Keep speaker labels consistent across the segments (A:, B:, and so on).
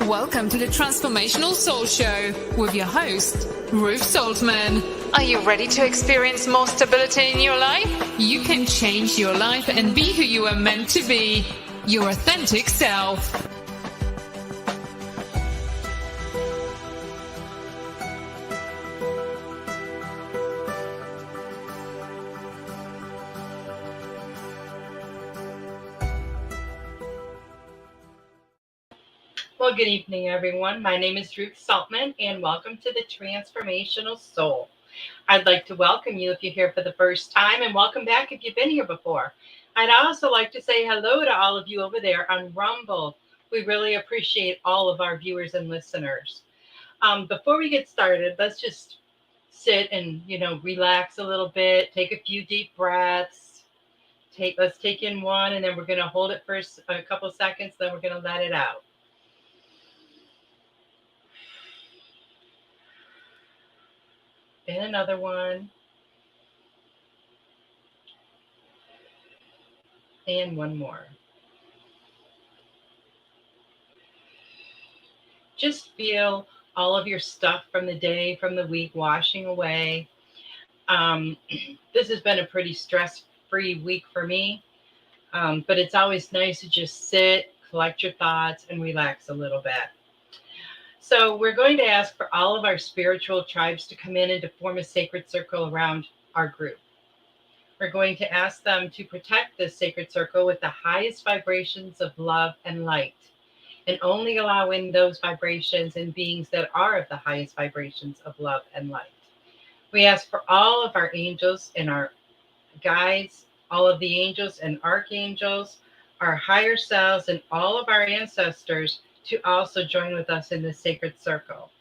A: Welcome to the Transformational Soul Show with your host, Ruth Soltman. Are you ready to experience more stability in your life? You can change your life and be who you are meant to be, your authentic self.
B: Well, good evening, everyone. My name is Ruth Soltman, and welcome to the Transformational Soul. I'd like to welcome you if you're here for the first time, and welcome back if you've been here before. I'd also like to say hello to all of you over there on Rumble. We really appreciate all of our viewers and listeners. Before we get started, let's just sit and, relax a little bit, take a few deep breaths. Let's take in one, and then we're going to hold it for a couple seconds, then we're going to let it out. And another one. And one more. Just feel all of your stuff from the day, from the week washing away. This has been a pretty stress-free week for me, but it's always nice to just sit, collect your thoughts, and relax a little bit. So we're going to ask for all of our spiritual tribes to come in and to form a sacred circle around our group. We're going to ask them to protect this sacred circle with the highest vibrations of love and light, and only allow in those vibrations and beings that are of the highest vibrations of love and light. We ask for all of our angels and our guides, all of the angels and archangels, our higher selves, and all of our ancestors to also join with us in this sacred circle.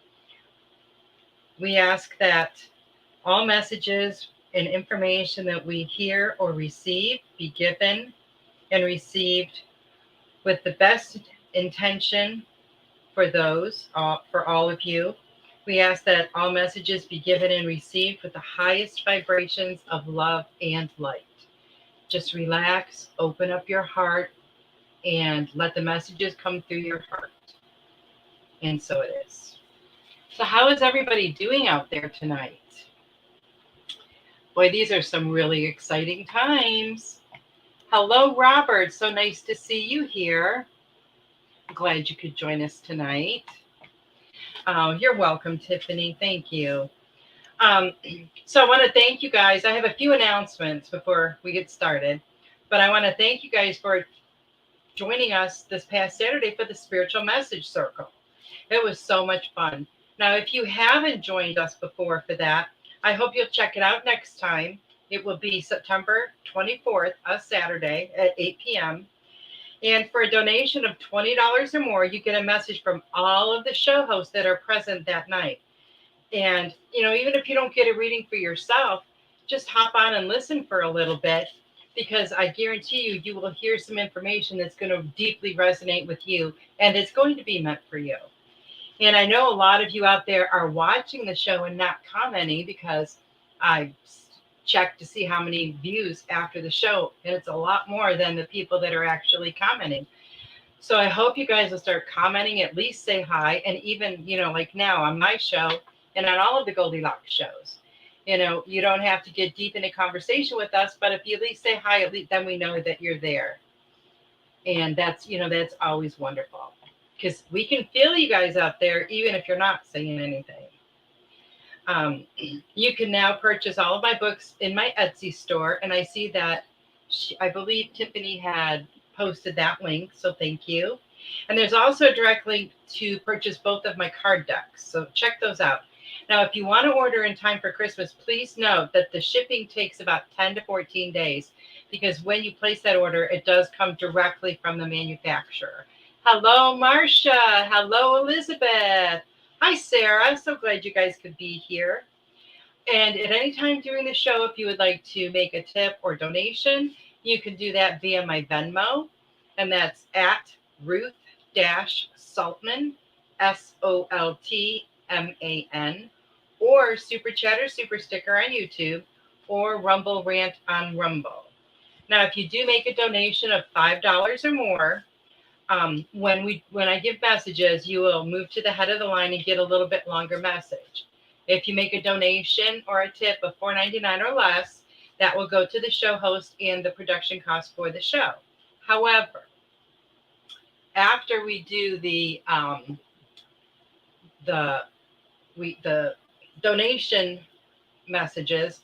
B: We ask that all messages and information that we hear or receive be given and received with the best intention for all of you. We ask that all messages be given and received with the highest vibrations of love and light. Just relax, open up your heart, and let the messages come through your heart. And so it is. So how is everybody doing out there tonight? Boy, these are some really exciting times. Hello, Robert. So nice to see you here. I'm glad you could join us tonight. You're welcome, Tiffany. Thank you. So I want to thank you guys. I have a few announcements before we get started, but I want to thank you guys for joining us this past Saturday for the Spiritual Message Circle. It was so much fun. Now, if you haven't joined us before for that, I hope you'll check it out next time. It will be September 24th, a Saturday at 8 p.m. And for a donation of $20 or more, you get a message from all of the show hosts that are present that night. And, even if you don't get a reading for yourself, just hop on and listen for a little bit, because I guarantee you will hear some information that's going to deeply resonate with you, and it's going to be meant for you. And I know a lot of you out there are watching the show and not commenting, because I checked to see how many views after the show, and it's a lot more than the people that are actually commenting. So I hope you guys will start commenting, at least say hi. And even, like now on my show and on all of the Goldylocks shows, you don't have to get deep into conversation with us, but if you at least say hi, at least then we know that you're there. And that's always wonderful, because we can feel you guys out there, even if you're not saying anything. You can now purchase all of my books in my Etsy store. And I see that I believe Tiffany had posted that link. So thank you. And there's also a direct link to purchase both of my card decks. So check those out. Now, if you want to order in time for Christmas, please note that the shipping takes about 10 to 14 days, because when you place that order, it does come directly from the manufacturer. Hello, Marcia. Hello, Elizabeth. Hi, Sarah. I'm so glad you guys could be here. And at any time during the show, if you would like to make a tip or donation, you can do that via my Venmo. And that's at Ruth-Soltman, SOLTMAN, or Super Chat or Super Sticker on YouTube, or Rumble Rant on Rumble. Now, if you do make a donation of $5 or more, When I give messages, you will move to the head of the line and get a little bit longer message. If you make a donation or a tip of $4.99 or less, that will go to the show host and the production cost for the show. However, after we do the donation messages,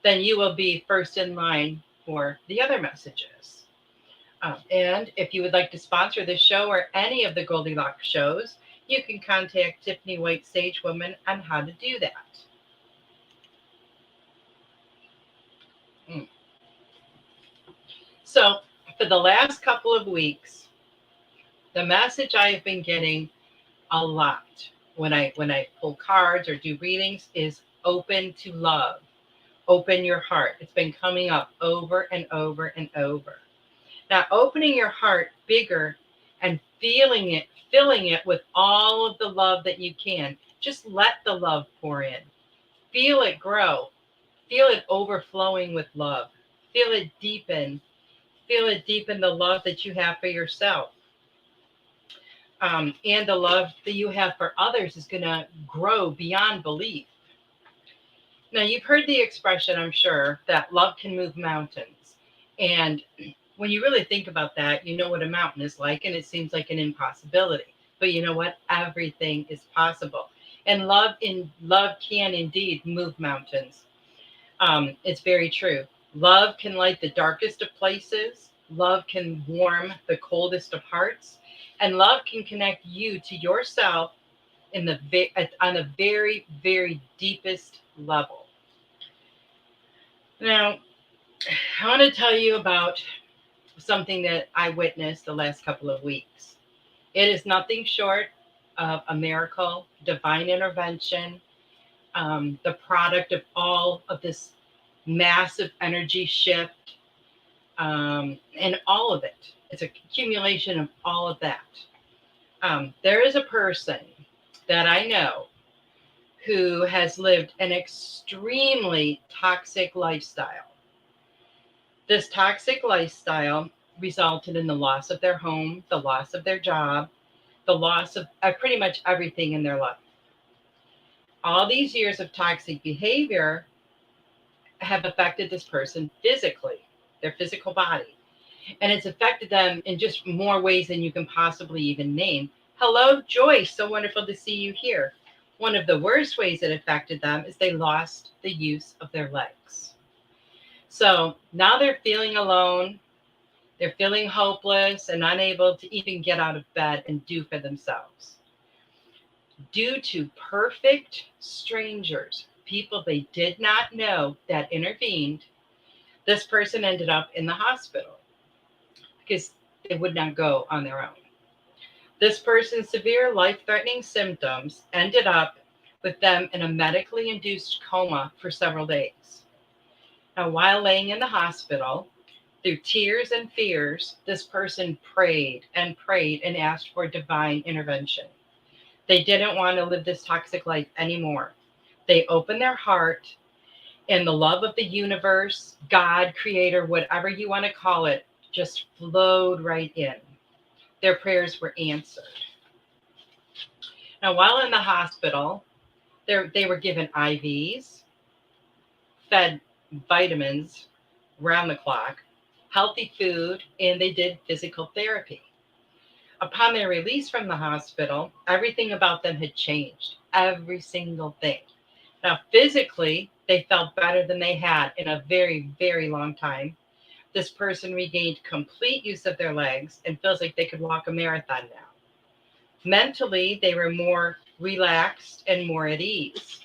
B: then you will be first in line for the other messages. And if you would like to sponsor this show or any of the Goldylocks shows, you can contact Tiffany White Sage Woman on how to do that. So for the last couple of weeks, the message I have been getting a lot when I pull cards or do readings is open to love. Open your heart. It's been coming up over and over and over. Now, opening your heart bigger and filling it with all of the love that you can. Just let the love pour in. Feel it grow. Feel it overflowing with love. Feel it deepen. Feel it deepen the love that you have for yourself. And the love that you have for others is going to grow beyond belief. Now, you've heard the expression, I'm sure, that love can move mountains. And when you really think about that, you know what a mountain is like, and it seems like an impossibility. But you know what? Everything is possible. And love can indeed move mountains. It's very true. Love can light the darkest of places. Love can warm the coldest of hearts. And love can connect you to yourself on the very, very deepest level. Now, I want to tell you about something that I witnessed the last couple of weeks. It is nothing short of a miracle, divine intervention, the product of all of this massive energy shift, and all of it. It's an accumulation of all of that. There is a person that I know who has lived an extremely toxic lifestyle. This toxic lifestyle resulted in the loss of their home, the loss of their job, the loss of pretty much everything in their life. All these years of toxic behavior have affected this person physically, their physical body. And it's affected them in just more ways than you can possibly even name. Hello, Joyce. So wonderful to see you here. One of the worst ways it affected them is they lost the use of their legs. So now they're feeling alone. They're feeling hopeless and unable to even get out of bed and do for themselves. Due to perfect strangers, people they did not know that intervened, this person ended up in the hospital because they would not go on their own. This person's severe life-threatening symptoms ended up with them in a medically induced coma for several days. Now, while laying in the hospital, through tears and fears, this person prayed and prayed and asked for divine intervention. They didn't want to live this toxic life anymore. They opened their heart, and the love of the universe, God, creator, whatever you want to call it, just flowed right in. Their prayers were answered. Now, while in the hospital, they were given IVs, fed vitamins round the clock, healthy food, and they did physical therapy. Upon their release from the hospital, everything about them had changed. Every single thing. Now, physically, they felt better than they had in a very, very long time. This person regained complete use of their legs and feels like they could walk a marathon now. Mentally, they were more relaxed and more at ease.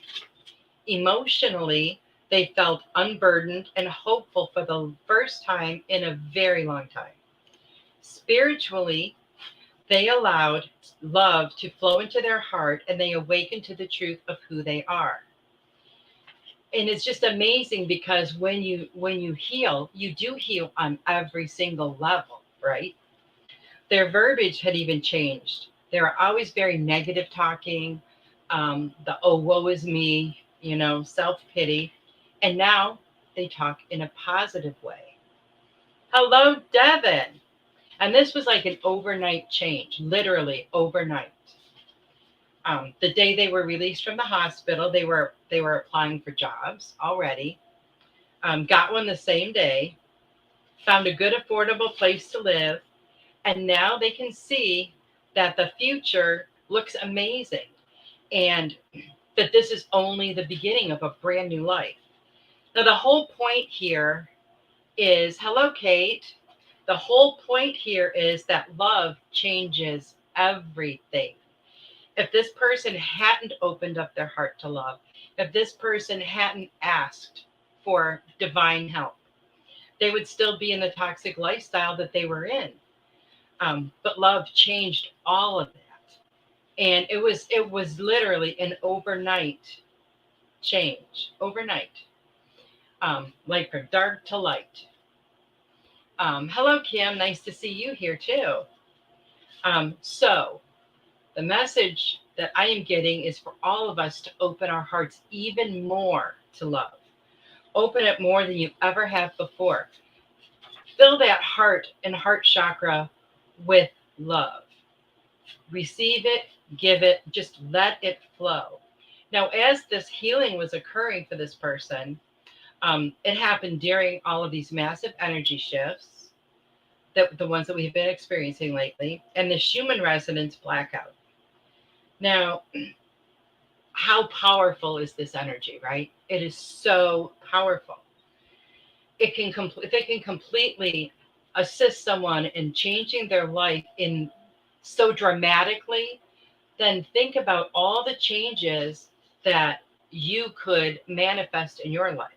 B: Emotionally, they felt unburdened and hopeful for the first time in a very long time. Spiritually, they allowed love to flow into their heart and they awakened to the truth of who they are. And it's just amazing because when you heal, you do heal on every single level, right? Their verbiage had even changed. They were always very negative talking, the oh, woe is me, self-pity. And now they talk in a positive way. Hello, Devin. And this was like an overnight change, literally overnight. The day they were released from the hospital, they were applying for jobs already. Got one the same day, found a good, affordable place to live, and now they can see that the future looks amazing and that this is only the beginning of a brand new life. Now, the whole point here is, hello, Kate. The whole point here is that love changes everything. If this person hadn't opened up their heart to love, if this person hadn't asked for divine help, they would still be in the toxic lifestyle that they were in. But love changed all of that. And it was literally an overnight change, overnight, like from dark to light. Hello, Kim. Nice to see you here too. So the message that I am getting is for all of us to open our hearts even more to love. Open it more than you ever have before. Fill that heart and heart chakra with love. Receive it, give it, just let it flow. Now, as this healing was occurring for this person, it happened during all of these massive energy shifts, the ones that we've been experiencing lately, and the Schumann resonance blackout. Now, how powerful is this energy, right? It is so powerful. They can completely assist someone in changing their life in so dramatically. Then think about all the changes that you could manifest in your life.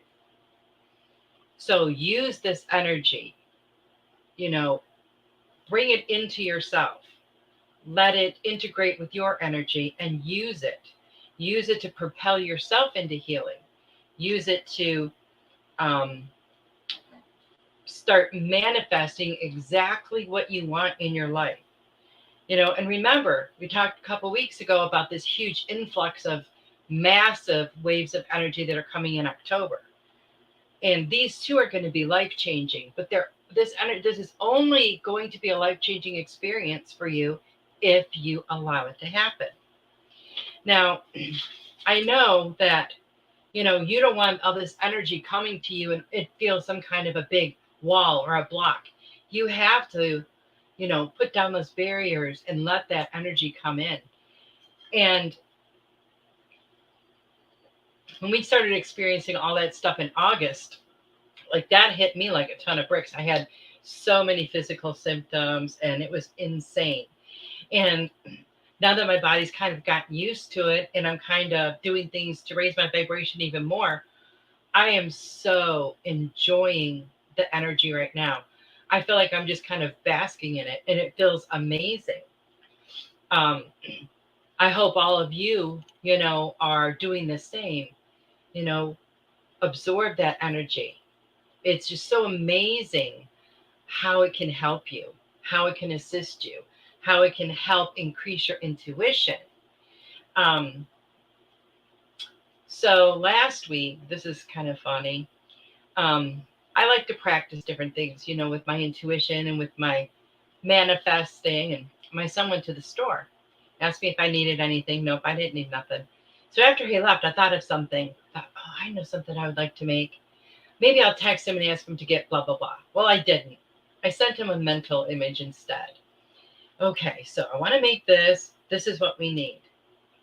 B: So use this energy, bring it into yourself. Let it integrate with your energy and use it. Use it to propel yourself into healing. Use it to start manifesting exactly what you want in your life. And remember, we talked a couple weeks ago about this huge influx of massive waves of energy that are coming in October. And these two are going to be life-changing, but this is only going to be a life-changing experience for you if you allow it to happen. Now, I know that, you don't want all this energy coming to you and it feels some kind of a big wall or a block. You have to, put down those barriers and let that energy come in. And when we started experiencing all that stuff in August, like that hit me like a ton of bricks. I had so many physical symptoms and it was insane. And now that my body's kind of gotten used to it and I'm kind of doing things to raise my vibration even more, I am so enjoying the energy right now. I feel like I'm just kind of basking in it and it feels amazing. I hope all of you, are doing the same, absorb that energy. It's just so amazing how it can help you, how it can assist you, how it can help increase your intuition. So last week, this is kind of funny. I like to practice different things, with my intuition and with my manifesting. And my son went to the store, asked me if I needed anything. Nope, I didn't need nothing. So after he left, I thought of something. I thought, I know something I would like to make. Maybe I'll text him and ask him to get blah, blah, blah. Well, I didn't. I sent him a mental image instead. Okay, so I want to make this. This is what we need.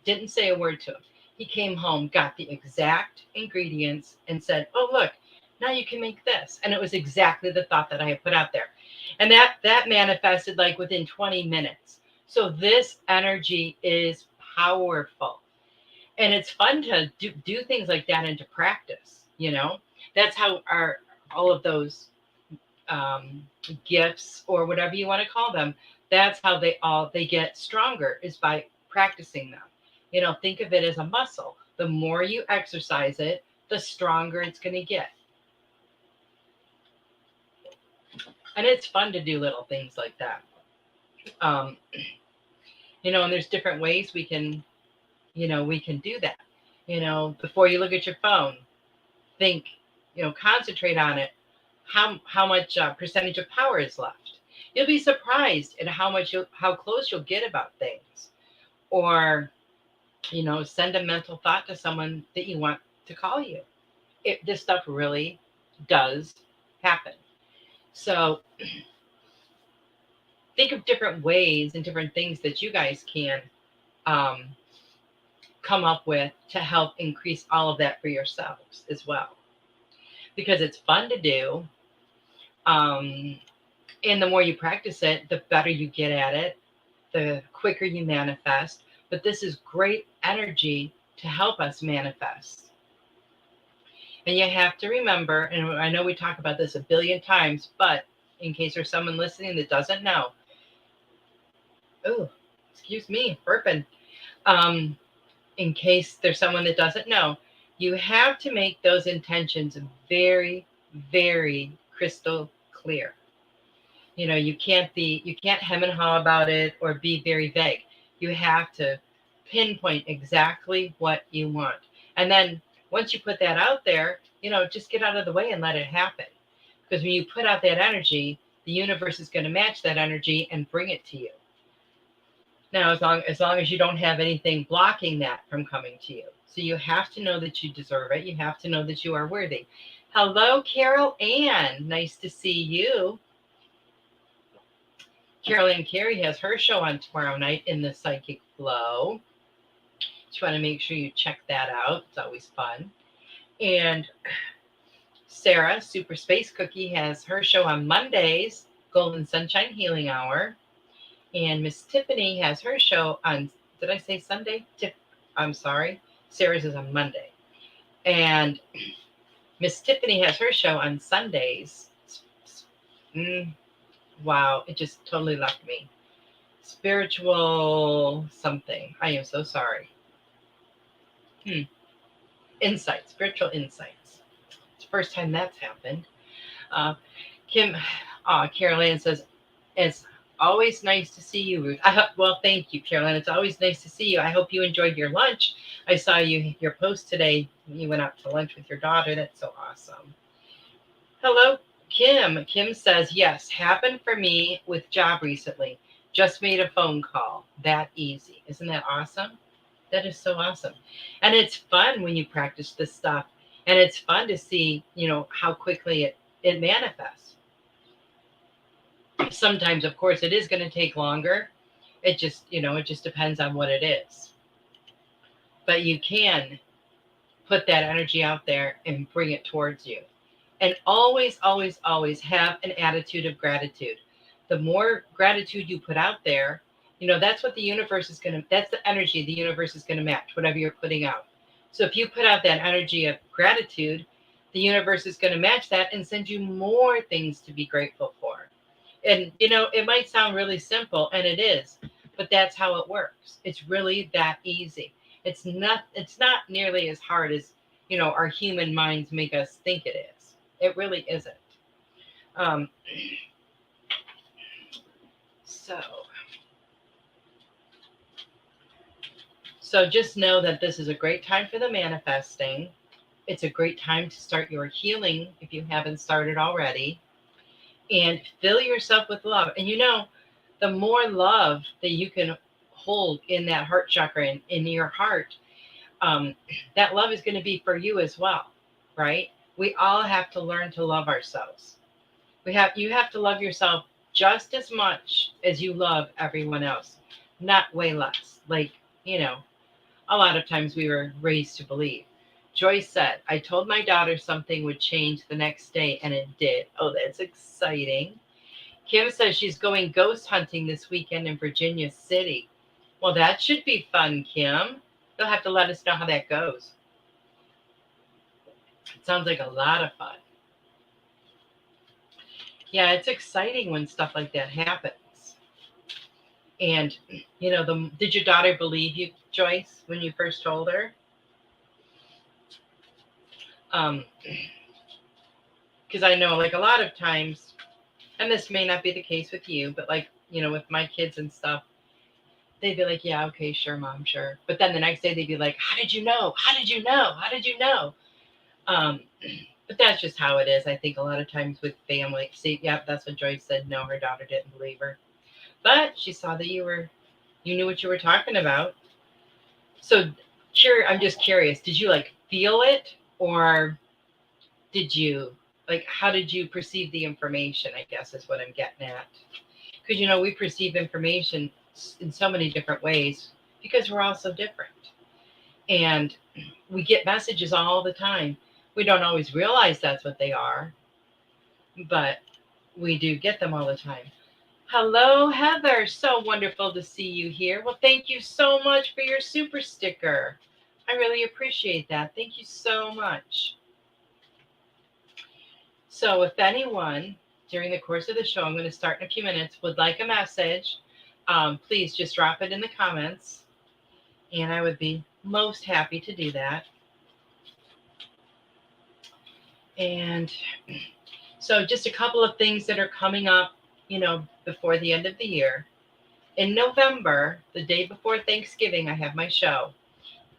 B: Didn't say a word to him. He came home, got the exact ingredients and said, oh, look, now you can make this. And it was exactly the thought that I had put out there. And that manifested like within 20 minutes. So this energy is powerful. And it's fun to do things like that into practice, That's how all of those gifts or whatever you want to call them, that's how they get stronger, is by practicing them. Think of it as a muscle. The more you exercise it, the stronger it's going to get. And it's fun to do little things like that. And there's different ways we can do that. Before you look at your phone, think, concentrate on it. How much percentage of power is left? You'll be surprised at how close you'll get about things. Or, send a mental thought to someone that you want to call you. This stuff really does happen. So think of different ways and different things that you guys can um, come up with to help increase all of that for yourselves as well. Because it's fun to do. And the more you practice it, the better you get at it, the quicker you manifest. But this is great energy to help us manifest. And you have to remember, and I know we talk about this a billion times, but in case there's someone listening that doesn't know, oh, excuse me, burping. In case there's someone that doesn't know, you have to make those intentions very, very crystal clear. You can't hem and haw about it or be very vague. You have to pinpoint exactly what you want. And then once you put that out there, just get out of the way and let it happen. Because when you put out that energy, the universe is going to match that energy and bring it to you. Now, as long as you don't have anything blocking that from coming to you. So you have to know that you deserve it. You have to know that you are worthy. Hello, Carol Ann. Nice to see you. Carol Ann Carey has her show on tomorrow night in the Psychic Flow. Just want to make sure you check that out. It's always fun. And Sarah, Super Space Cookie, has her show on Mondays, Golden Sunshine Healing Hour. And Miss Tiffany has her show on, did I say Sunday? I'm sorry. Sarah's is on Monday. And Miss Tiffany has her show on Sundays. Wow, it just totally left me. Spiritual something. I am so sorry. Insights, spiritual insights. It's the first time that's happened. Carol Ann says, it's always nice to see you, Ruth. Well, thank you, Carolyn. It's always nice to see you. I hope you enjoyed your lunch. I saw your post today. You went out to lunch with your daughter. That's so awesome. Hello, Kim. Kim says, yes, happened for me with job recently. Just made a phone call. That easy. Isn't that awesome? That is so awesome. And it's fun when you practice this stuff. And it's fun to see, how quickly it manifests. Sometimes, of course, it is going to take longer. It just depends on what it is. But you can put that energy out there and bring it towards you. And always, always, always have an attitude of gratitude. The more gratitude you put out there, that's what the universe is that's the energy the universe is going to match, whatever you're putting out. So if you put out that energy of gratitude, the universe is going to match that and send you more things to be grateful for. And, it might sound really simple, and it is, but that's how it works. It's really that easy. It's not nearly as hard as, our human minds make us think it is. It really isn't. So just know that this is a great time for the manifesting. It's a great time to start your healing if you haven't started already. And fill yourself with love. And the more love that you can hold in that heart chakra, in your heart, that love is going to be for you as well, right? We all have to learn to love ourselves. You have to love yourself just as much as you love everyone else, not way less. Like, a lot of times we were raised to believe. Joyce said, I told my daughter something would change the next day, and it did. Oh, that's exciting. Kim says she's going ghost hunting this weekend in Virginia City. Well, that should be fun, Kim. You'll have to let us know how that goes. It sounds like a lot of fun. Yeah, it's exciting when stuff like that happens. And, did your daughter believe you, Joyce, when you first told her? Because I know, like, a lot of times, and this may not be the case with you, but like, with my kids and stuff, they'd be like, yeah, okay, sure, Mom, sure. But then the next day they'd be like, how did you know? How did you know? How did you know? But But that's just how it is. I think a lot of times with family. See, yep, that's what Joyce said. No, her daughter didn't believe her. But she saw that you knew what you were talking about. So I'm just curious, did you like feel it, or did you how did you perceive the information, I guess is what I'm getting at. Because we perceive information in so many different ways because we're all so different. And we get messages all the time. We don't always realize that's what they are, but we do get them all the time. Hello, Heather. So wonderful to see you here. Well, thank you so much for your super sticker. I really appreciate that. Thank you so much. So if anyone during the course of the show, I'm going to start in a few minutes, would like a message, please just drop it in the comments, and I would be most happy to do that. And so just a couple of things that are coming up, before the end of the year. In November, the day before Thanksgiving, I have my show,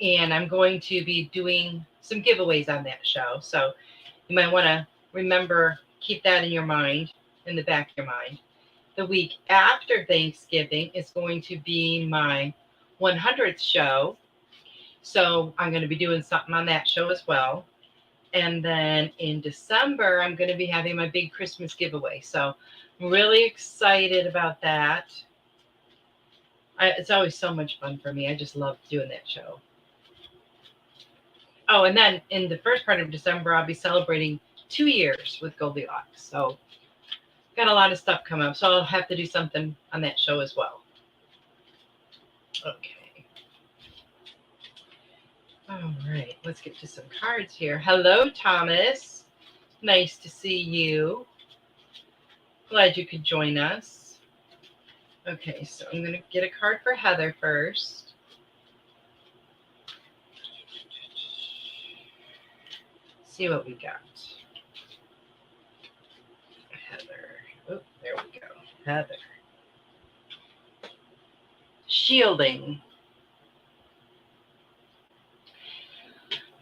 B: and I'm going to be doing some giveaways on that show. So you might want to remember, keep that in your mind, in the back of your mind. The week after Thanksgiving is going to be my 100th show. So I'm going to be doing something on that show as well. And then in December, I'm going to be having my big Christmas giveaway. So I'm really excited about that. It's always so much fun for me. I just love doing that show. Oh, and then in the first part of December, I'll be celebrating 2 years with Goldylocks. So got a lot of stuff coming up. So I'll have to do something on that show as well. Okay. All right, let's get to some cards here. Hello, Thomas. Nice to see you. Glad you could join us. Okay, so I'm going to get a card for Heather first. See what we got. Heather. Oh, there we go. Heather. Shielding.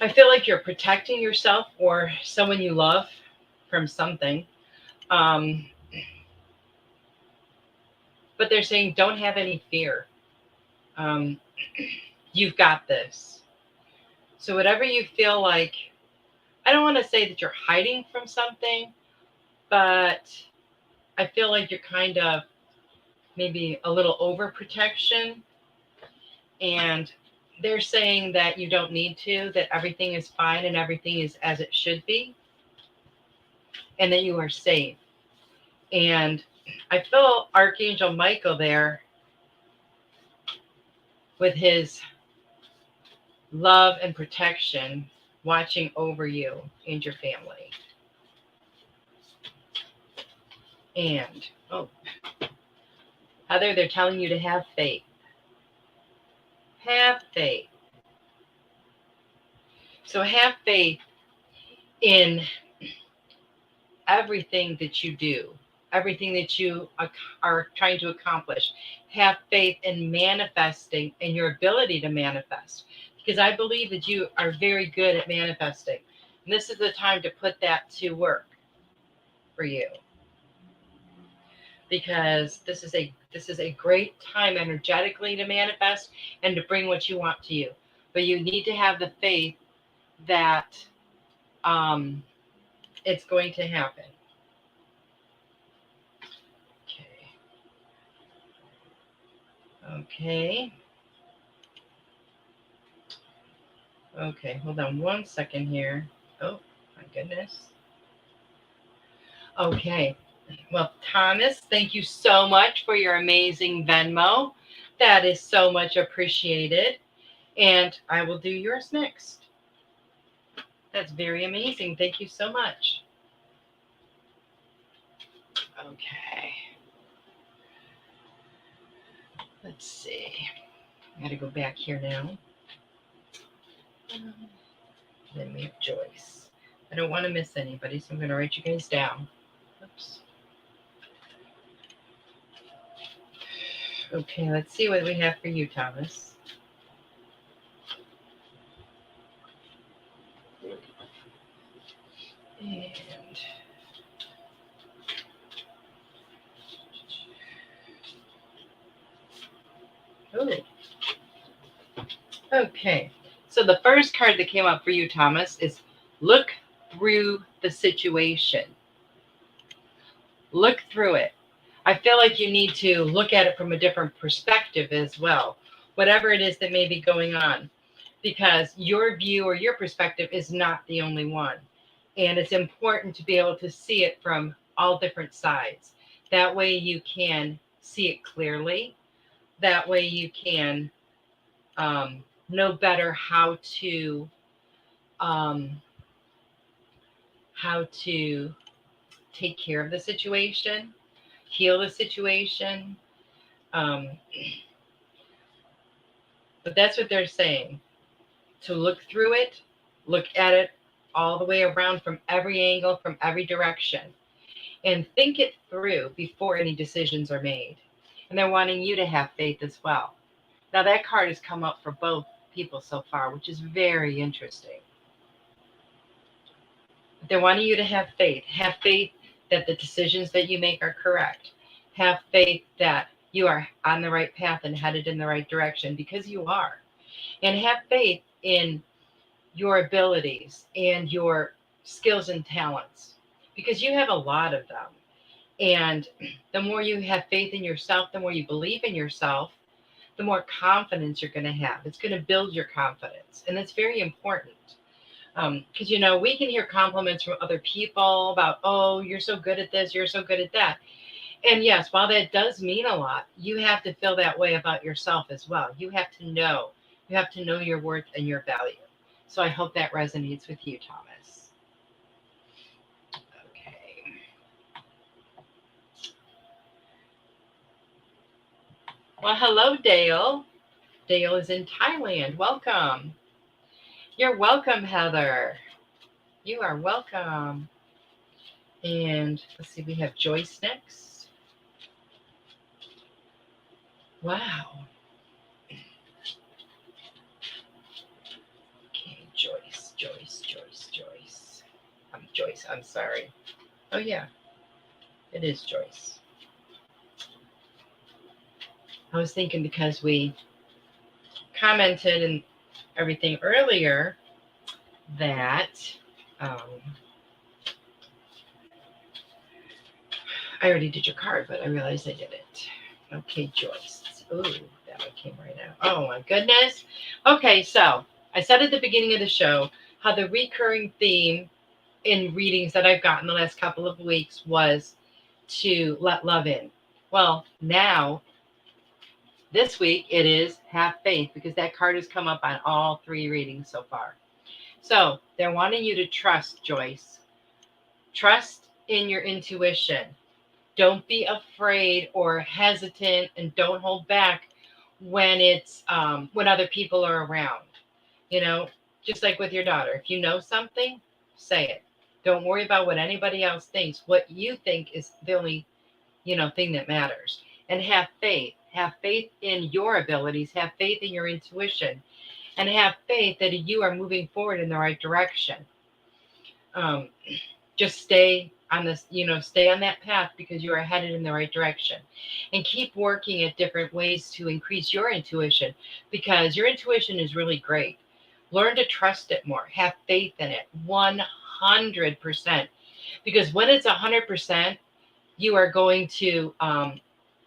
B: I feel like you're protecting yourself or someone you love from something. But they're saying don't have any fear. You've got this. So whatever you feel like, I don't want to say that you're hiding from something, but I feel like you're kind of maybe a little overprotection. And they're saying that you don't need to, that everything is fine and everything is as it should be, and that you are safe. And I feel Archangel Michael there with his love and protection watching over you and your family. And, Heather, they're telling you to have faith. Have faith. So have faith in everything that you do, everything that you are trying to accomplish. Have faith in manifesting and your ability to manifest, because I believe that you are very good at manifesting. And this is the time to put that to work for you, because this is a great time energetically to manifest and to bring what you want to you. But you need to have the faith that it's going to happen. Okay. Okay, hold on one second here. Oh, my goodness. Okay. Well, Thomas, thank you so much for your amazing Venmo. That is so much appreciated. And I will do yours next. That's very amazing. Thank you so much. Okay. Let's see. I got to go back here now. Then we have Joyce. I don't want to miss anybody, so I'm going to write you guys down. Oops. Okay, let's see what we have for you, Thomas. Ooh. Okay. So the first card that came up for you, Thomas, is look through the situation. Look through it. I feel like you need to look at it from a different perspective as well, whatever it is that may be going on, because your view or your perspective is not the only one. And it's important to be able to see it from all different sides. That way you can see it clearly. That way you can know better um, how to take care of the situation, heal the situation. Um, but that's what they're saying. To look through it, look at it all the way around from every angle, from every direction, and think it through before any decisions are made. And they're wanting you to have faith as well. Now, that card has come up for both people so far, which is very interesting. They're wanting you to have faith. Have faith that the decisions that you make are correct. Have faith that you are on the right path and headed in the right direction, because you are. And have faith in your abilities and your skills and talents, because you have a lot of them. And the more you have faith in yourself, the more you believe in yourself, the more confidence you're going to have. It's going to build your confidence. And that's very important. Because, we can hear compliments from other people about, oh, you're so good at this, you're so good at that. And yes, while that does mean a lot, you have to feel that way about yourself as well. You have to know your worth and your value. So I hope that resonates with you, Thomas. Okay. Well, hello, Dale. Dale is in Thailand. Welcome. You're welcome, Heather. You are welcome. And let's see, we have Joyce next. Wow. Okay, Joyce. Joyce, I'm sorry. Oh, yeah, it is Joyce. I was thinking because we commented and everything earlier that I already did your card, but I realized I didn't. Okay, Joyce. Ooh, that one came right out. Oh, my goodness. Okay, so I said at the beginning of the show how the recurring theme in readings that I've gotten the last couple of weeks was to let love in. Well, now, this week, it is have faith, because that card has come up on all 3 readings so far. So they're wanting you to trust, Joyce. Trust in your intuition. Don't be afraid or hesitant, and don't hold back when it's when other people are around. Just like with your daughter. If you know something, say it. Don't worry about what anybody else thinks. What you think is the only, thing that matters. And have faith. Have faith in your abilities. Have faith in your intuition. And have faith that you are moving forward in the right direction. Just stay on this, stay on that path, because you are headed in the right direction. And keep working at different ways to increase your intuition, because your intuition is really great. Learn to trust it more. Have faith in it 100%. Because when it's 100%, you are going to,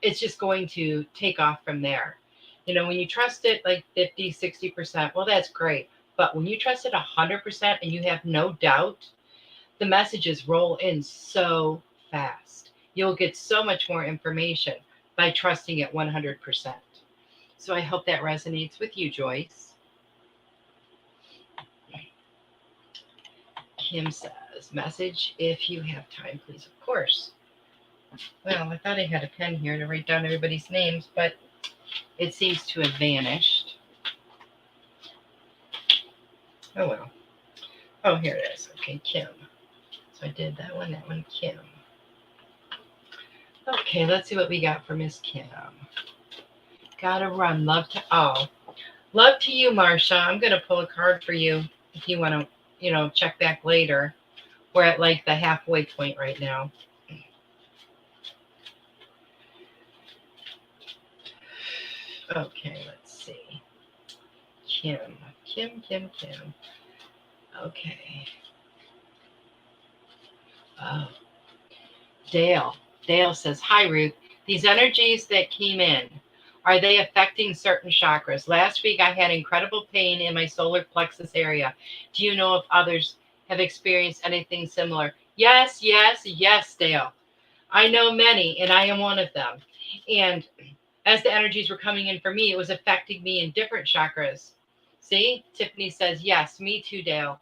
B: it's just going to take off from there. When you trust it like 50, 60%, well, that's great. But when you trust it 100% and you have no doubt, the messages roll in so fast. You'll get so much more information by trusting it 100%. So I hope that resonates with you, Joyce. Kim says, message if you have time, please. Of course. Well, I thought I had a pen here to write down everybody's names, but it seems to have vanished. Oh, well. Oh, here it is. Okay, Kim. So I did that one, Kim. Okay, let's see what we got for Miss Kim. Gotta run. Love to all. Love to you, Marsha. I'm going to pull a card for you if you want to, check back later. We're at like the halfway point right now. Okay, let's see. Kim. Okay. Oh, Dale. Dale says, "Hi, Ruth. These energies that came in, are they affecting certain chakras? Last week I had incredible pain in my solar plexus area. Do you know if others have experienced anything similar?" Yes, Dale. I know many, and I am one of them. And as the energies were coming in for me, it was affecting me in different chakras. See, Tiffany says, yes, me too, Dale.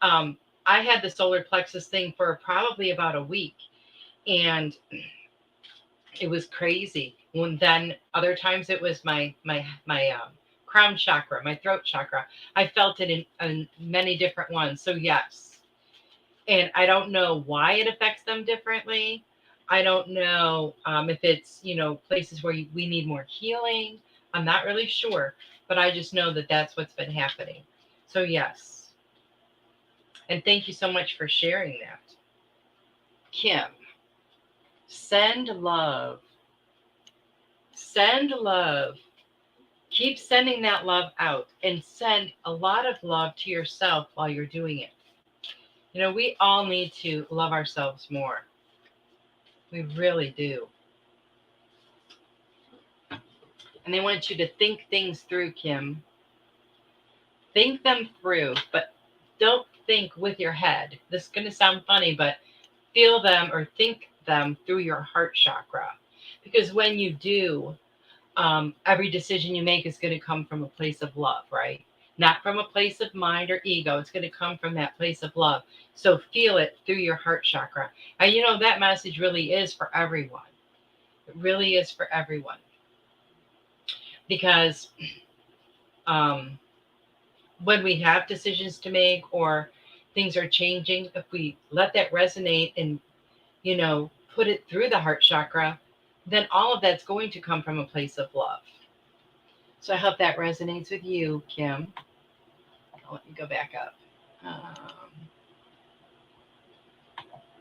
B: I had the solar plexus thing for probably about a week, and it was crazy. When then other times it was my crown chakra, my throat chakra. I felt it in many different ones. So yes, and I don't know why it affects them differently. I don't know if it's places where we need more healing. I'm not really sure, but I just know that that's what's been happening. So yes, and thank you so much for sharing that, Kim. Send love. Send love. Keep sending that love out and send a lot of love to yourself while you're doing it. We all need to love ourselves more. We really do. And they want you to think things through, Kim. Think them through, but don't think with your head. This is going to sound funny, but feel them or think them through your heart chakra. Because when you do, every decision you make is going to come from a place of love, right? Not from a place of mind or ego. It's going to come from that place of love. So feel it through your heart chakra. And that message really is for everyone. It really is for everyone. Because when we have decisions to make or things are changing, if we let that resonate and, put it through the heart chakra, then all of that's going to come from a place of love. So I hope that resonates with you, Kim. Let me go back up.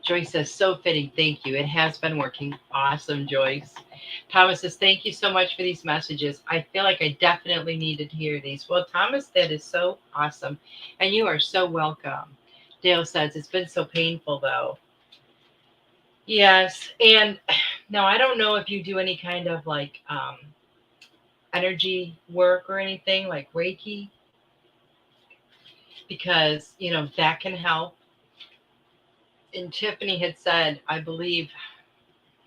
B: Joyce says, so fitting. Thank you. It has been working. Awesome, Joyce. Thomas says, thank you so much for these messages. I feel like I definitely needed to hear these. Well, Thomas, that is so awesome. And you are so welcome. Dale says, it's been so painful, though. Yes. And now I don't know if you do any kind of like energy work or anything like Reiki, because, that can help. And Tiffany had said, I believe,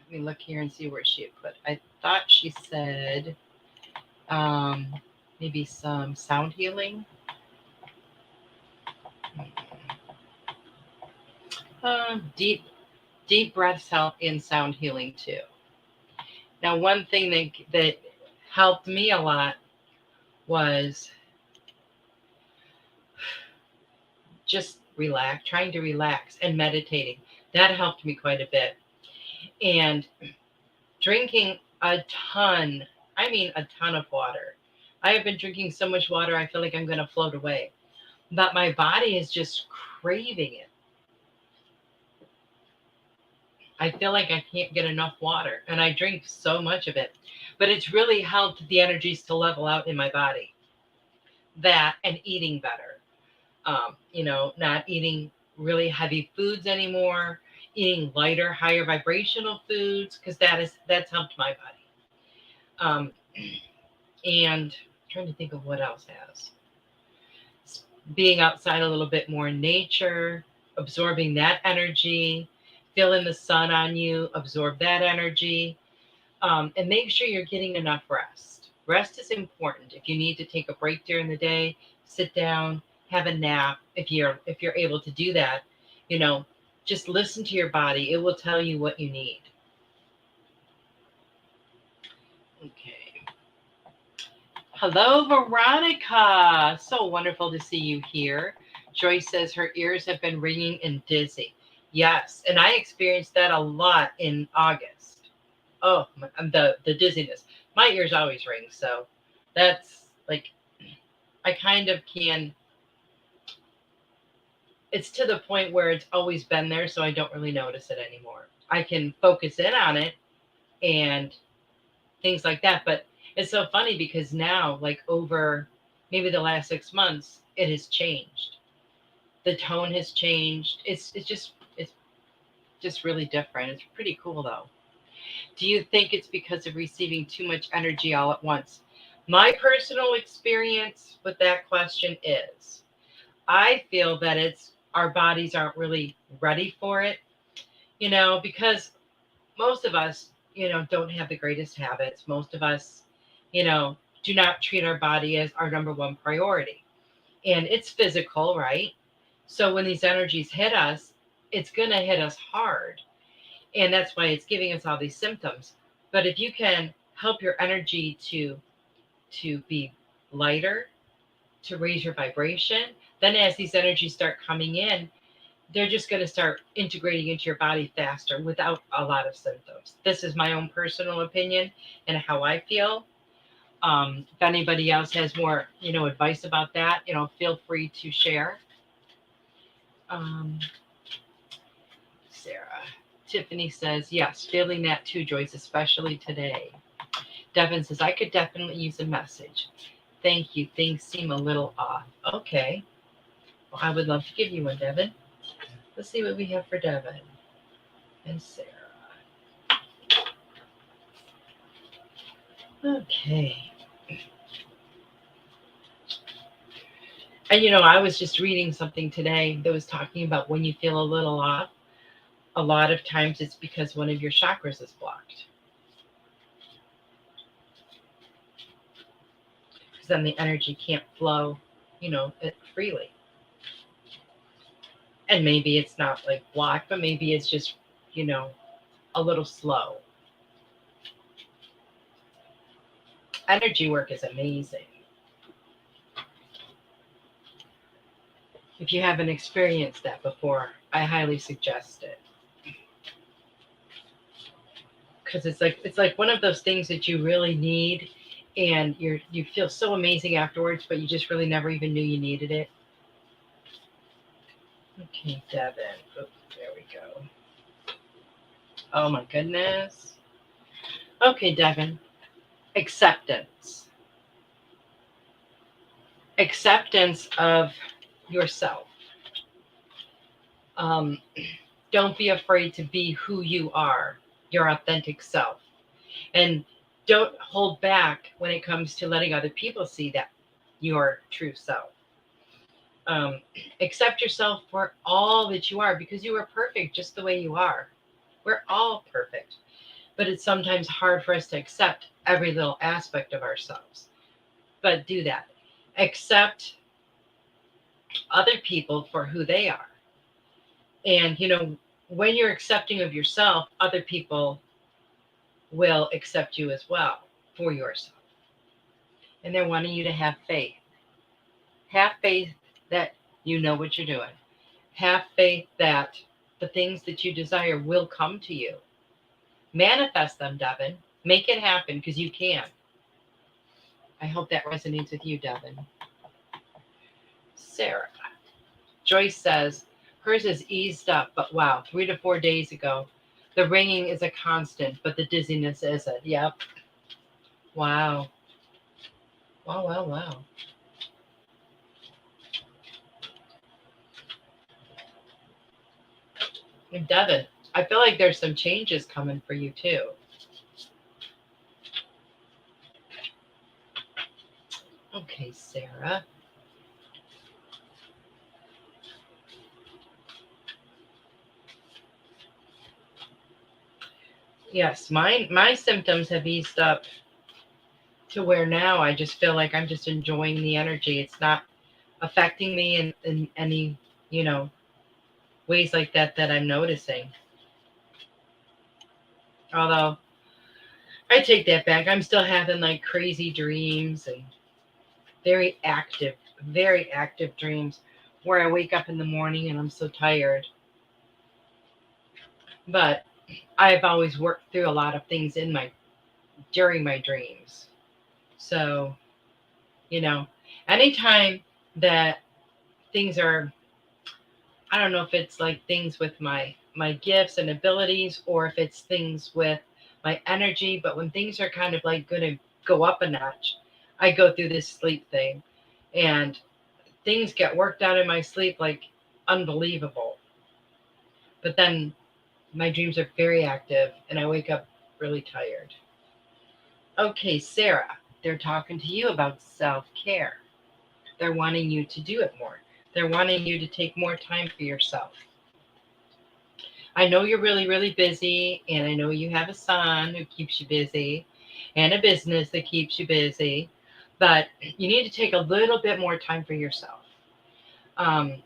B: let me look here and see where she put. I thought she said maybe some sound healing. Deep breaths help in sound healing too. Now, one thing that helped me a lot was just trying to relax and meditating. That helped me quite a bit. And drinking a ton of water. I have been drinking so much water, I feel like I'm going to float away. But my body is just craving it. I feel like I can't get enough water, and I drink so much of it. But it's really helped the energies to level out in my body. That and eating better. Not eating really heavy foods anymore, eating lighter, higher vibrational foods, because that's helped my body. And I'm trying to think of what else has. Being outside a little bit more in nature, absorbing that energy, feeling the sun on you, absorb that energy, and make sure you're getting enough rest. Rest is important. If you need to take a break during the day, sit down, have a nap. If you're able to do that, just listen to your body. It will tell you what you need. Okay. Hello, Veronica. So wonderful to see you here. Joyce says her ears have been ringing and dizzy. Yes, and I experienced that a lot in August. Oh, the dizziness. My ears always ring, so that's like I kind of can. It's to the point where it's always been there, so I don't really notice it anymore. I can focus in on it and things like that, but It's so funny because now, like over maybe the last 6 months, it has changed. The tone has changed. It's just really different. It's pretty cool though. Do you think it's because of receiving too much energy all at once? My personal experience with that question is I feel that it's our bodies aren't really ready for it, because most of us, don't have the greatest habits. Most of us, do not treat our body as our number one priority. And it's physical, right? So when these energies hit us, it's going to hit us hard. And that's why it's giving us all these symptoms. But if you can help your energy to be lighter, to raise your vibration, then as these energies start coming in, they're just going to start integrating into your body faster without a lot of symptoms. This is my own personal opinion and how I feel. If anybody else has more, advice about that, feel free to share. Um, Sarah. Tiffany says, yes, feeling that too, Joyce, especially today. Devin says, I could definitely use a message. Thank you. Things seem a little off. Okay. Well, I would love to give you one, Devin. Let's see what we have for Devin and Sarah. Okay. And I was just reading something today that was talking about when you feel a little off, a lot of times it's because one of your chakras is blocked. Because then the energy can't flow, it freely. And maybe it's not like blocked, but maybe it's just, a little slow. Energy work is amazing. If you haven't experienced that before, I highly suggest it. Because it's like one of those things that you really need, and you feel so amazing afterwards, but you just really never even knew you needed it. Okay, Devin. Oh, there we go. Oh my goodness. Okay, Devin. Acceptance. Acceptance of yourself. Don't be afraid to be who you are, your authentic self. And don't hold back when it comes to letting other people see that your true self. Um, Accept yourself for all that you are, because you are perfect just the way you are. We're all perfect. But it's sometimes hard for us to accept every little aspect of ourselves. But do that. Accept other people for who they are. And, when you're accepting of yourself, other people will accept you as well for yourself. And they're wanting you to have faith. Have faith that you know what you're doing. Have faith that the things that you desire will come to you. Manifest them, Devin. Make it happen, because you can. I hope that resonates with you, Devin. Sarah. Joyce says, hers is eased up, but wow, 3 to 4 days ago. The ringing is a constant, but the dizziness isn't. Yep. Wow. Wow, wow, wow. And Devin, I feel like there's some changes coming for you too. Okay, Sarah. Yes, my symptoms have eased up to where now I just feel like I'm just enjoying the energy. It's not affecting me in any, ways like that I'm noticing. Although I take that back. I'm still having like crazy dreams and very active dreams where I wake up in the morning and I'm so tired. But I've always worked through a lot of things during my dreams. So, anytime that things are, I don't know if it's like things with my gifts and abilities, or if it's things with my energy, but when things are kind of like go up a notch. I go through this sleep thing, and things get worked out in my sleep like unbelievable. But then my dreams are very active, and I wake up really tired. Okay, Sarah, they're talking to you about self-care. They're wanting you to do it more. They're wanting you to take more time for yourself. I know you're really, really busy, and I know you have a son who keeps you busy and a business that keeps you busy, but you need to take a little bit more time for yourself. Um,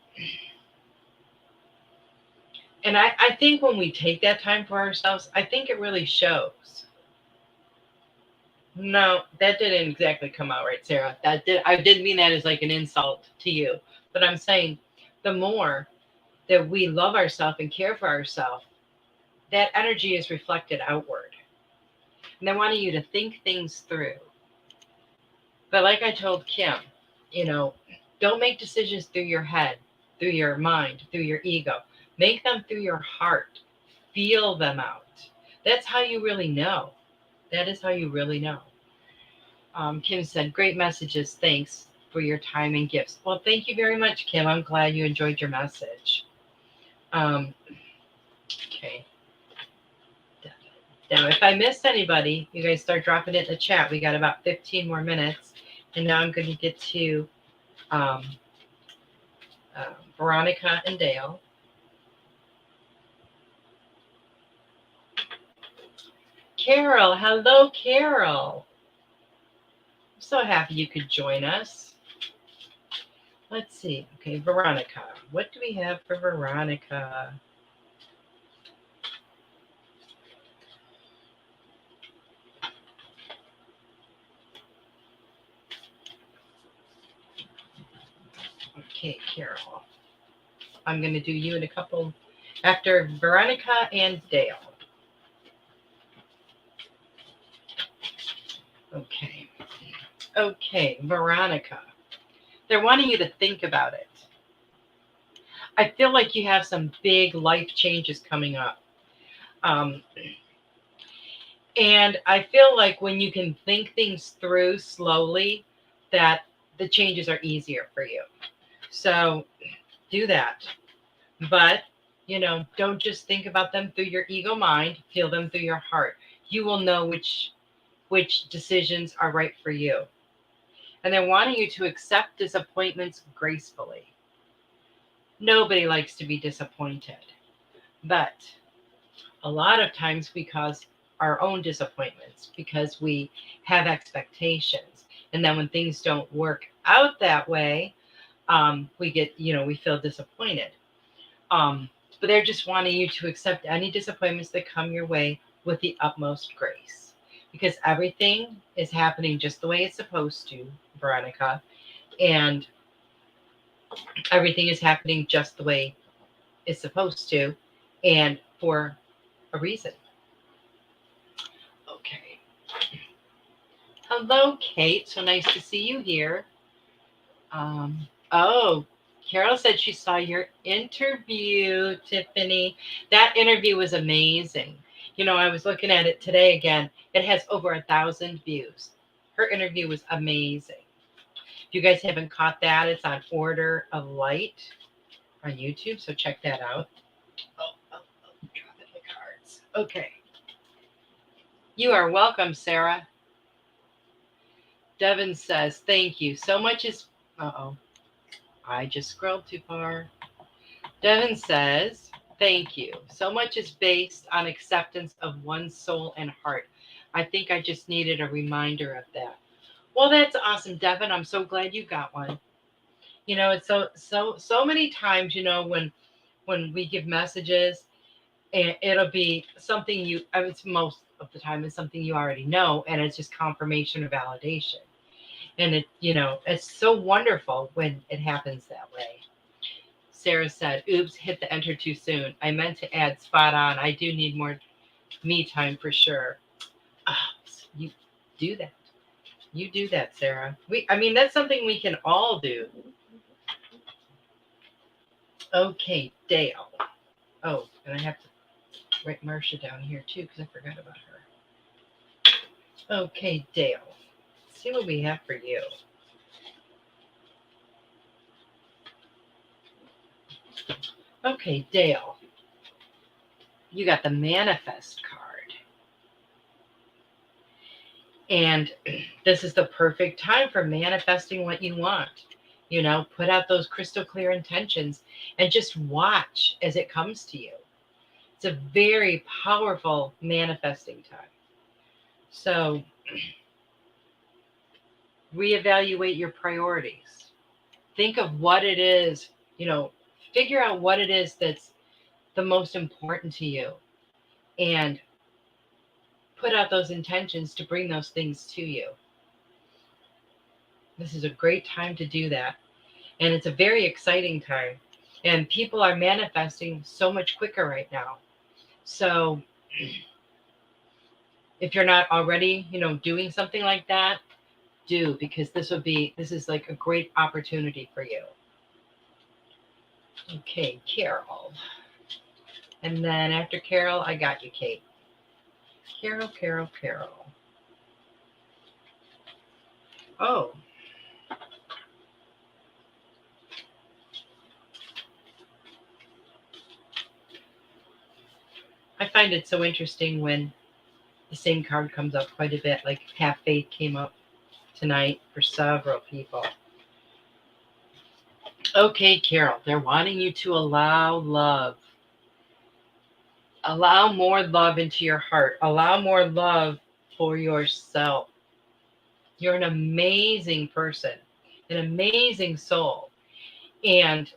B: and I think when we take that time for ourselves, I think it really shows. No, that didn't exactly come out right, Sarah. I didn't mean that as like an insult to you, but I'm saying the more that we love ourselves and care for ourselves, that energy is reflected outward. And they're wanting you to think things through. But like I told Kim, don't make decisions through your head, through your mind, through your ego. Make them through your heart. Feel them out. That's how you really know. That is how you really know. Kim said, great messages. Thanks for your time and gifts. Well, thank you very much, Kim. I'm glad you enjoyed your message. Okay. Now, if I missed anybody, you guys start dropping it in the chat. We got about 15 more minutes. And now I'm going to get to Veronica and Dale. Carol, hello, Carol. I'm so happy you could join us. Let's see. Okay, Veronica. What do we have for Veronica? Okay, Carol. I'm going to do you in a couple after Veronica and Dale. Okay, Veronica. They're wanting you to think about it. I feel like you have some big life changes coming up. And I feel like when you can think things through slowly, that the changes are easier for you. So do that. But, don't just think about them through your ego mind, feel them through your heart. You will know which decisions are right for you. And they're wanting you to accept disappointments gracefully. Nobody likes to be disappointed. But a lot of times we cause our own disappointments because we have expectations. And then when things don't work out that way, we feel disappointed. But they're just wanting you to accept any disappointments that come your way with the utmost grace. Because everything is happening just the way it's supposed to, Veronica. And everything is happening just the way it's supposed to. And for a reason. Okay. Hello, Kate. So nice to see you here. Carol said she saw your interview, Tiffany. That interview was amazing. I was looking at it today again. It has over 1,000 views. Her interview was amazing. If you guys haven't caught that, it's on Order of Light on YouTube. So check that out. Dropping the cards. Okay. You are welcome, Sarah. Devin says, thank you. So much is... I just scrolled too far. Devin says, thank you. So much is based on acceptance of one's soul and heart. I think I just needed a reminder of that. Well, that's awesome, Devin. I'm so glad you got one. It's so many times, when we give messages, and it'll be something it's most of the time it's something you already know, and it's just confirmation or validation. And it's so wonderful when it happens that way. Sarah said, oops, hit the enter too soon. I meant to add spot on. I do need more me time for sure. You do that. You do that, Sarah. That's something we can all do. Okay, Dale. Oh, and I have to write Marcia down here too because I forgot about her. Okay, Dale. see what we have for you. Okay, Dale, you got the manifest card. And this is the perfect time for manifesting what you want. You know, put out those crystal clear intentions and just watch as it comes to you. It's a very powerful manifesting time. So reevaluate your priorities. Think of what it is, you know, figure out what it is that's the most important to you and put out those intentions to bring those things to you. This is a great time to do that. And it's a very exciting time. And people are manifesting so much quicker right now. So if you're not already, you know, doing something like that, do, because this is like a great opportunity for you. Okay, Carol. And then after Carol, I got you, Kate. Carol. Oh. I find it so interesting when the same card comes up quite a bit, like Have Faith came up tonight for several people. Okay, Carol, they're wanting you to allow love. Allow more love into your heart. Allow more love for yourself. You're an amazing person, an amazing soul. And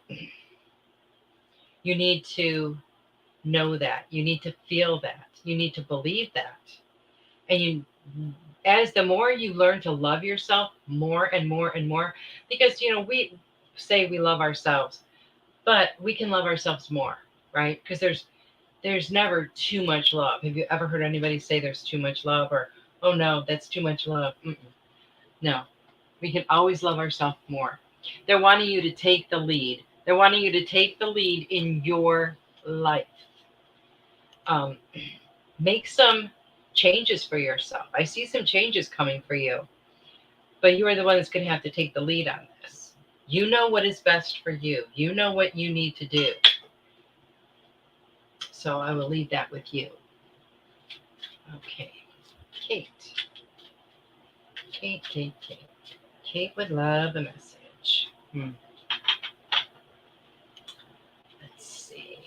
B: you need to know that. You need to feel that. You need to believe that. And as the more you learn to love yourself more and more and more, because, you know, we say we love ourselves, but we can love ourselves more, right? Because there's never too much love. Have you ever heard anybody say there's too much love, or, oh no, that's too much love? No, we can always love ourselves more. They're wanting you to take the lead. They're wanting you to take the lead in your life. Make some changes for yourself. I see some changes coming for you, but you are the one that's going to have to take the lead on this. You know what is best for you. You know what you need to do. So I will leave that with you. Okay. Kate. Kate would love a message. Let's see.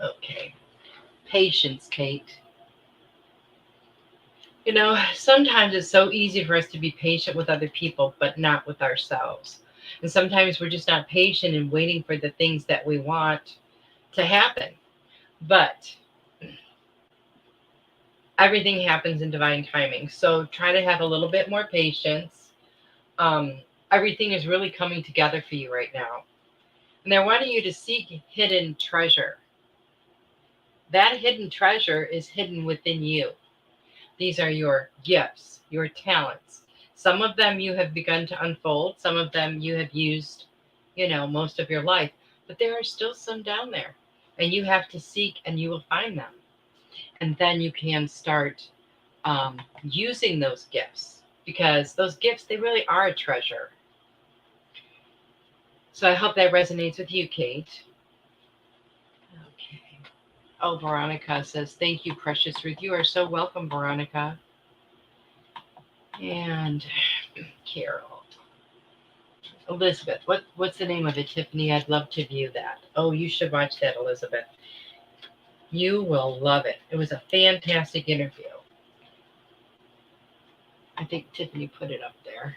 B: Okay. Patience, Kate. You know, sometimes it's so easy for us to be patient with other people, but not with ourselves. And sometimes we're just not patient and waiting for the things that we want to happen. But everything happens in divine timing. So try to have a little bit more patience. Everything is really coming together for you right now. And they're wanting you to seek hidden treasure. That hidden treasure is hidden within you. These are your gifts, your talents. Some of them you have begun to unfold. Some of them you have used, you know, most of your life. But there are still some down there. And you have to seek and you will find them. And then you can start using those gifts. Because those gifts, they really are a treasure. So I hope that resonates with you, Kate. Okay. Oh, Veronica says, thank you, precious Ruth. You are so welcome, Veronica. And Carol. Elizabeth. What's the name of it, Tiffany? I'd love to view that. Oh, you should watch that, Elizabeth. You will love it. It was a fantastic interview. I think Tiffany put it up there.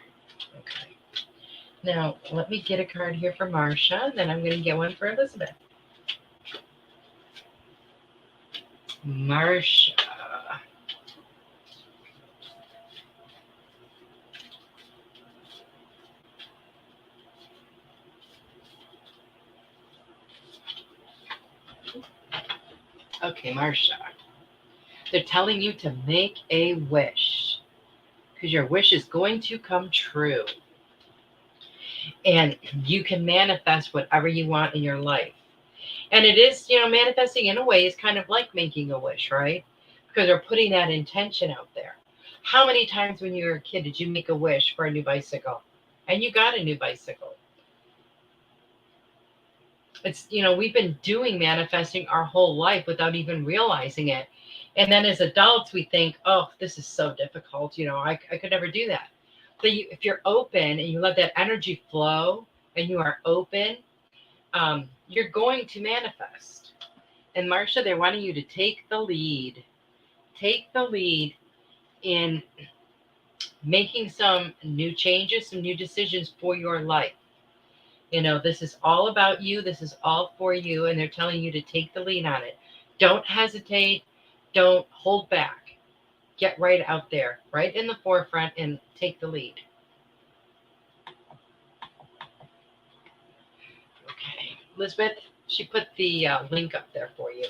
B: Okay. Now, let me get a card here for Marcia, then I'm going to get one for Elizabeth. Marcia. Okay, Marcia. They're telling you to make a wish because your wish is going to come true. And you can manifest whatever you want in your life. And it is, manifesting in a way is kind of like making a wish, right? Because they're putting that intention out there. How many times when you were a kid did you make a wish for a new bicycle? And you got a new bicycle. It's, we've been doing manifesting our whole life without even realizing it. And then as adults, we think, oh, this is so difficult. I could never do that. But if you're open and you let that energy flow and you are open, you're going to manifest. And Marsha, they're wanting you to take the lead. Take the lead in making some new changes, some new decisions for your life. This is all about you. This is all for you. And they're telling you to take the lead on it. Don't hesitate. Don't hold back. Get right out there, right in the forefront, and take the lead. Okay. Elizabeth, she put the link up there for you.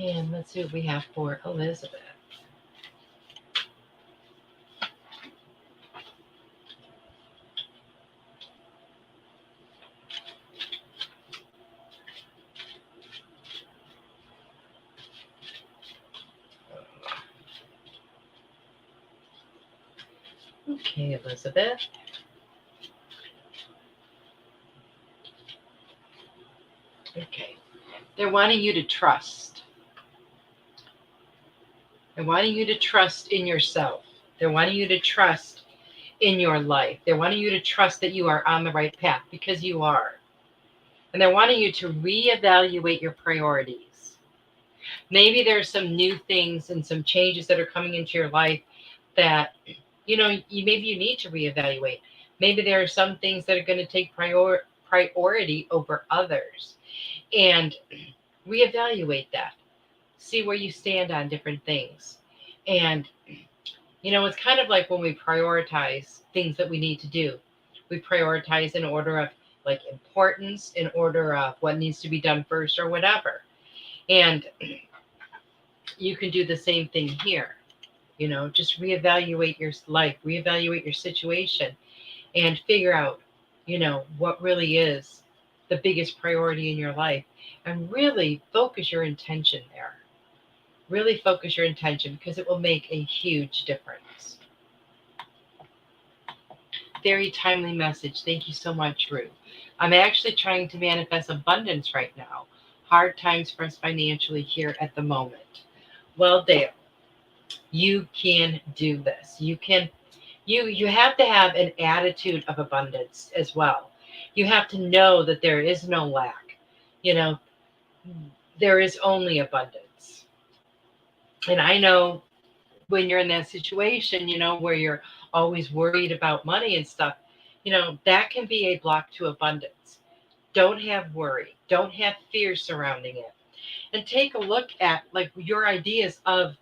B: And let's see what we have for Elizabeth. Okay, Elizabeth. Okay. They're wanting you to trust. They're wanting you to trust in yourself. They're wanting you to trust in your life. They're wanting you to trust that you are on the right path, because you are. And they're wanting you to reevaluate your priorities. Maybe there's some new things and some changes that are coming into your life that, maybe you need to reevaluate. Maybe there are some things that are going to take priority over others. And reevaluate that. See where you stand on different things. And, it's kind of like when we prioritize things that we need to do. We prioritize in order of like importance, in order of what needs to be done first or whatever. And you can do the same thing here. Just reevaluate your life, reevaluate your situation, and figure out, what really is the biggest priority in your life, and really focus your intention there. Really focus your intention, because it will make a huge difference. Very timely message. Thank you so much, Ruth. I'm actually trying to manifest abundance right now. Hard times for us financially here at the moment. Well, Dale, you can do this. You have to have an attitude of abundance as well. You have to know that there is no lack. There is only abundance. And I know when you're in that situation, where you're always worried about money and stuff, that can be a block to abundance. Don't have worry. Don't have fear surrounding it. And take a look at like your ideas of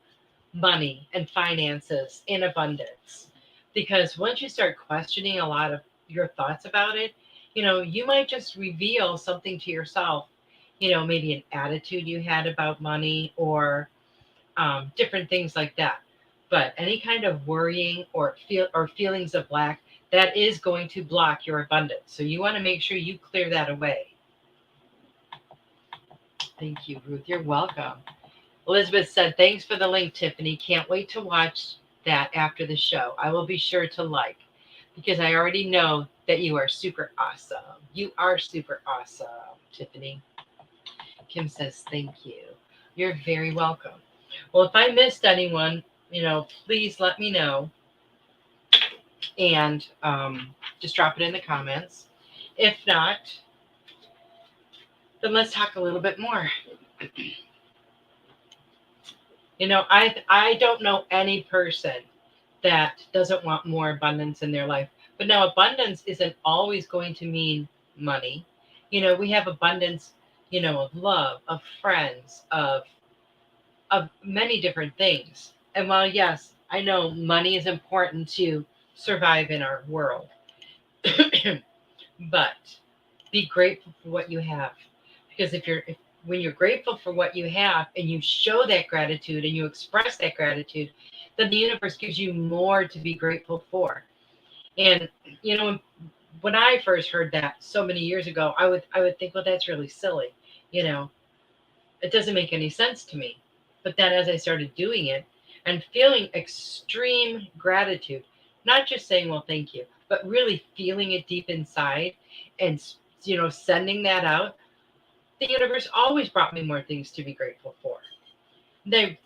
B: money and finances in abundance. Because once you start questioning a lot of your thoughts about it, you might just reveal something to yourself, maybe an attitude you had about money, or different things like that. But any kind of worrying or feelings of lack, that is going to block your abundance. So you want to make sure you clear that away. Thank you, Ruth. You're welcome. Elizabeth said, thanks for the link, Tiffany. Can't wait to watch that after the show. I will be sure to like, because I already know that you are super awesome. You are super awesome, Tiffany. Kim says, thank you. You're very welcome. Well, if I missed anyone, please let me know, and just drop it in the comments. If not, then let's talk a little bit more. I don't know any person that doesn't want more abundance in their life. But now abundance isn't always going to mean money. We have abundance, of love, of friends, of many different things. And while, yes, I know money is important to survive in our world, but be grateful for what you have. Because if when you're grateful for what you have and you show that gratitude and you express that gratitude, then the universe gives you more to be grateful for. And when I first heard that so many years ago, I would think, well, that's really silly. It doesn't make any sense to me. But then as I started doing it and feeling extreme gratitude, not just saying, well, thank you, but really feeling it deep inside and, sending that out, the universe always brought me more things to be grateful for. They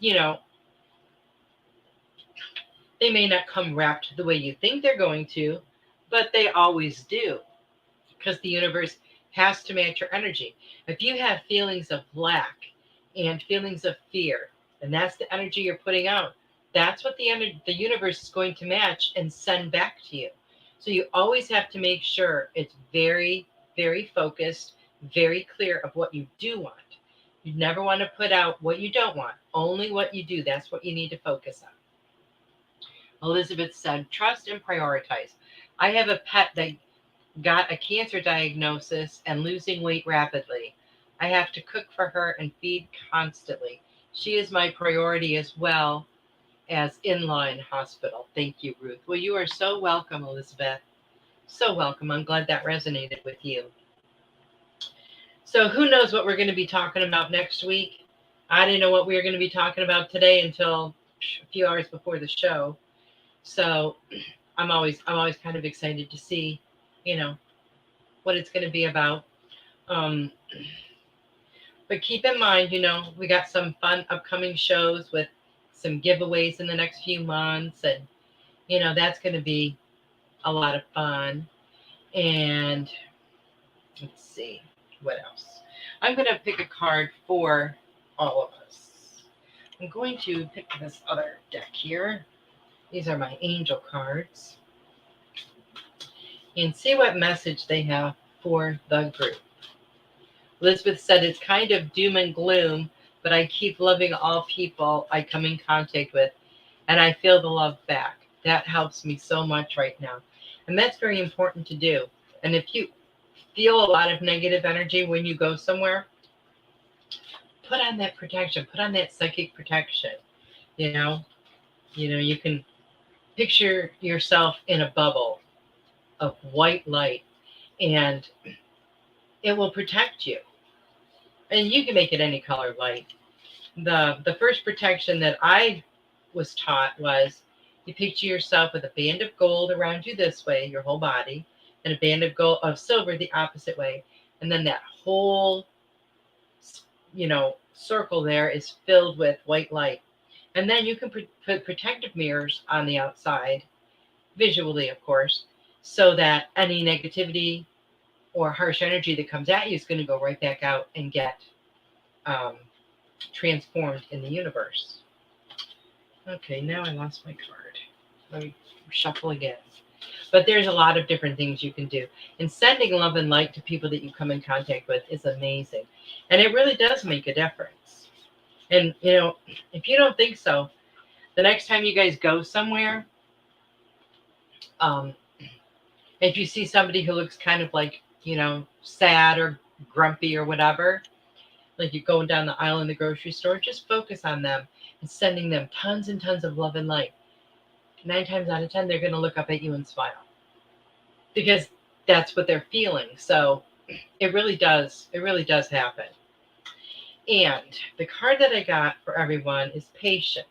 B: may not come wrapped the way you think they're going to, but they always do, because the universe has to match your energy. If you have feelings of lack and feelings of fear, and that's the energy you're putting out, that's what the universe is going to match and send back to you. So you always have to make sure it's very, very focused, very clear of what you do want. You never want to put out what you don't want, only what you do. That's what you need to focus on. Elizabeth said, trust and prioritize. I have a pet that got a cancer diagnosis and losing weight rapidly. I have to cook for her and feed constantly. She is my priority as well as in-line hospital. Thank you, Ruth. Well, you are so welcome, Elizabeth. So welcome. I'm glad that resonated with you. So who knows what we're going to be talking about next week? I didn't know what we were going to be talking about today until a few hours before the show. So I'm always kind of excited to see, what it's going to be about. But keep in mind, we got some fun upcoming shows with some giveaways in the next few months. And, that's going to be a lot of fun. And let's see, what else? I'm going to pick a card for all of us. I'm going to pick this other deck here. These are my angel cards. And see what message they have for the group. Elizabeth said, it's kind of doom and gloom, but I keep loving all people I come in contact with, and I feel the love back. That helps me so much right now. And that's very important to do. And if you feel a lot of negative energy when you go somewhere, put on that protection, put on that psychic protection. You can picture yourself in a bubble of white light, and it will protect you. And you can make it any color light. The first protection that I was taught was you picture yourself with a band of gold around you this way, your whole body, and a band of silver the opposite way. And then that whole, circle there is filled with white light. And then you can put protective mirrors on the outside, visually, of course, so that any negativity or harsh energy that comes at you is going to go right back out and get transformed in the universe. Okay, now I lost my card. Let me shuffle again. But there's a lot of different things you can do. And sending love and light to people that you come in contact with is amazing. And it really does make a difference. And, if you don't think so, the next time you guys go somewhere, if you see somebody who looks kind of like, sad or grumpy or whatever, like you're going down the aisle in the grocery store, just focus on them and sending them tons and tons of love and light. 9 times out of 10, they're going to look up at you and smile, because that's what they're feeling. So it really does happen. And the card that I got for everyone is patience.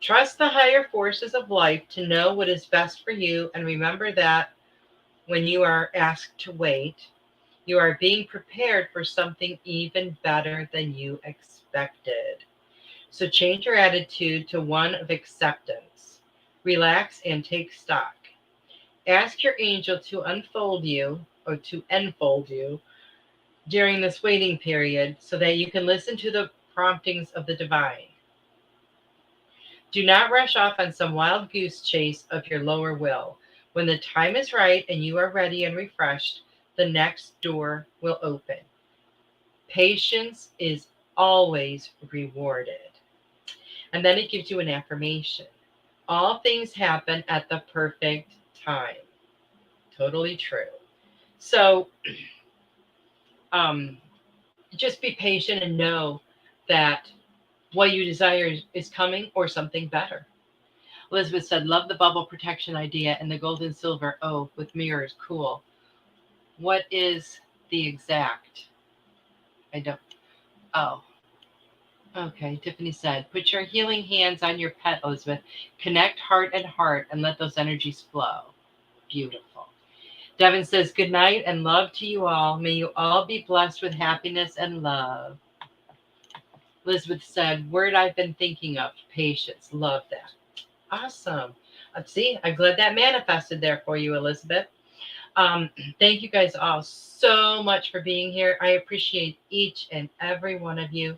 B: Trust the higher forces of life to know what is best for you, and remember that when you are asked to wait, you are being prepared for something even better than you expected. So change your attitude to one of acceptance. Relax and take stock. Ask your angel to unfold you or to enfold you during this waiting period so that you can listen to the promptings of the divine. Do not rush off on some wild goose chase of your lower will. When the time is right and you are ready and refreshed, the next door will open. Patience is always rewarded. And then it gives you an affirmation. All things happen at the perfect time. Totally true. So, just be patient and know that what you desire is coming or something better. Elizabeth said, love the bubble protection idea and the gold and silver. Oh, with mirrors. Cool. What is the exact? I don't. Oh. Okay. Tiffany said, put your healing hands on your pet, Elizabeth. Connect heart and heart and let those energies flow. Beautiful. Devin says, good night and love to you all. May you all be blessed with happiness and love. Elizabeth said, word I've been thinking of, patience. Love that. Awesome. See, I'm glad that manifested there for you, Elizabeth. Thank you guys all so much for being here. I appreciate each and every one of you.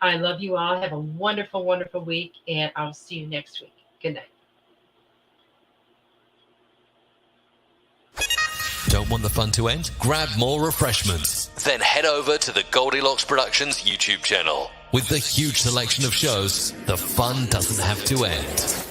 B: I love you all. Have a wonderful, wonderful week, and I'll see you next week. Good night.
C: Don't want the fun to end? Grab more refreshments. Then head over to the Goldylocks Productions YouTube channel. With the huge selection of shows, the fun doesn't have to end.